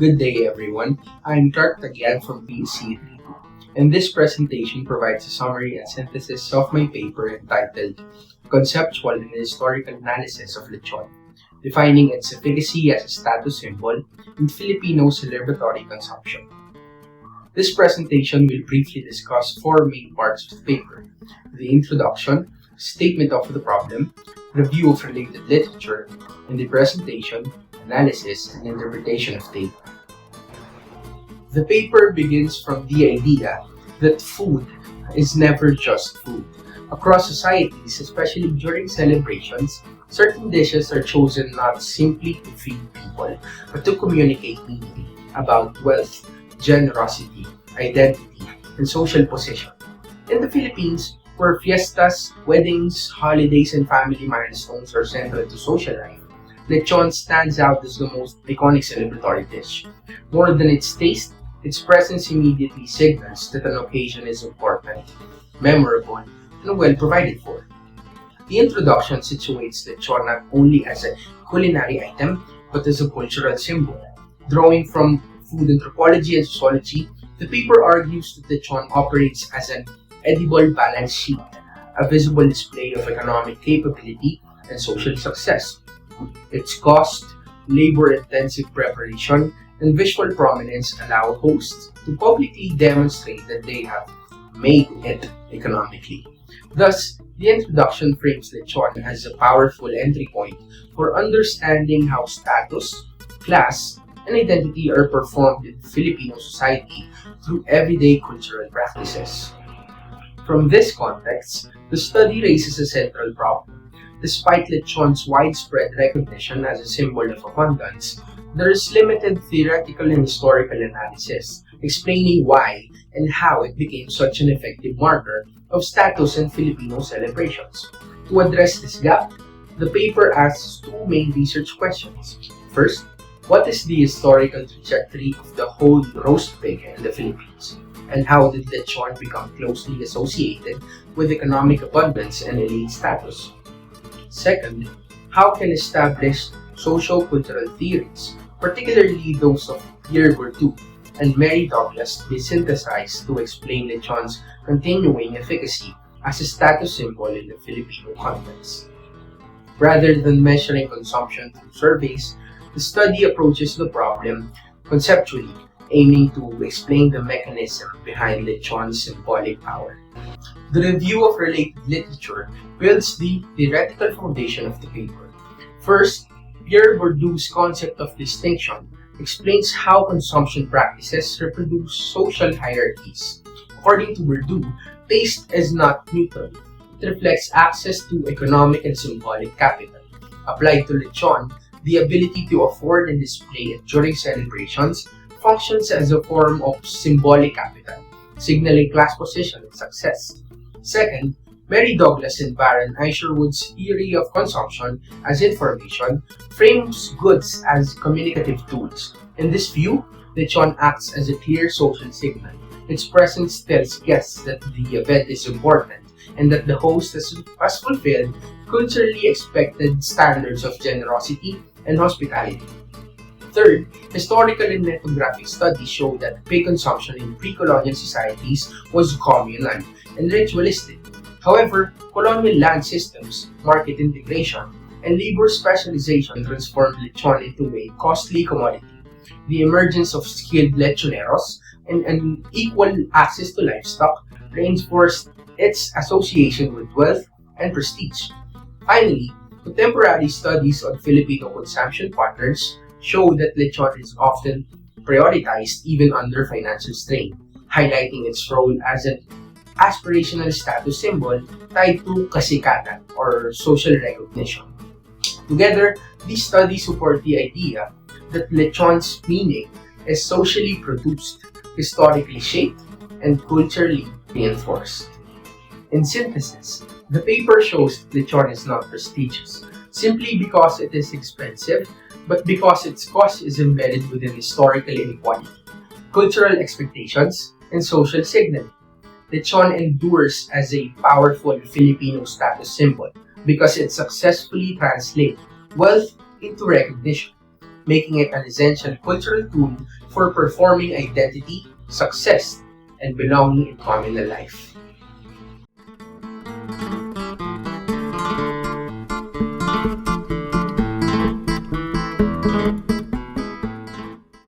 Good day, everyone. I'm Taguian from PUC, and this presentation provides a summary and synthesis of my paper entitled Conceptual and Historical Analysis of Lechon, defining its efficacy as a status symbol in Filipino celebratory consumption. This presentation will briefly discuss four main parts of the paper: the introduction, statement of the problem, review of related literature, and the presentation, analysis, and interpretation of data. The paper begins from the idea that food is never just food. Across societies, especially during celebrations, certain dishes are chosen not simply to feed people, but to communicate meaning about wealth, generosity, identity, and social position. In the Philippines, where fiestas, weddings, holidays, and family milestones are central to social life, lechon stands out as the most iconic celebratory dish. More than its taste, its presence immediately signals that an occasion is important, memorable, and well provided for. The introduction situates lechon not only as a culinary item, but as a cultural symbol. Drawing from food anthropology and sociology, the paper argues that lechon operates as an edible balance sheet, a visible display of economic capability and social success. Its cost, labor-intensive preparation, and visual prominence allow hosts to publicly demonstrate that they have made it economically. Thus, the introduction frames lechon as a powerful entry point for understanding how status, class, and identity are performed in Filipino society through everyday cultural practices. From this context, the study raises a central problem. Despite lechon's widespread recognition as a symbol of abundance, there is limited theoretical and historical analysis explaining why and how it became such an effective marker of status in Filipino celebrations. To address this gap, the paper asks two main research questions. First, what is the historical trajectory of the whole roast pig in the Philippines? And how did lechon become closely associated with economic abundance and elite status? Second, how can established socio-cultural theories, particularly those of Pierre Bourdieu and Mary Douglas, be synthesized to explain lechon's continuing efficacy as a status symbol in the Filipino context? Rather than measuring consumption through surveys, the study approaches the problem conceptually, aiming to explain the mechanism behind lechon's symbolic power. The review of related literature builds the theoretical foundation of the paper. First, Pierre Bourdieu's concept of distinction explains how consumption practices reproduce social hierarchies. According to Bourdieu, taste is not neutral. It reflects access to economic and symbolic capital. Applied to lechon, the ability to afford and display it during celebrations functions as a form of symbolic capital, signaling class position and success. Second, Mary Douglas and Baron Isherwood's theory of consumption as information frames goods as communicative tools. In this view, lechon acts as a clear social signal. Its presence tells guests that the event is important and that the host has fulfilled culturally expected standards of generosity and hospitality. Third, historical and ethnographic studies show that pig consumption in pre-colonial societies was communal and ritualistic. However, colonial land systems, market integration, and labor specialization transformed lechon into a costly commodity. The emergence of skilled lechoneros and equal access to livestock reinforced its association with wealth and prestige. Finally, contemporary studies on Filipino consumption patterns show that lechon is often prioritized even under financial strain, highlighting its role as an aspirational status symbol tied to kasikatan or social recognition. Together, these studies support the idea that lechon's meaning is socially produced, historically shaped, and culturally reinforced. In synthesis, the paper shows that lechon is not prestigious simply because it is expensive, but because its cost is embedded within historical inequality, cultural expectations, and social signaling. Lechon endures as a powerful Filipino status symbol because it successfully translates wealth into recognition, making it an essential cultural tool for performing identity, success, and belonging in communal life.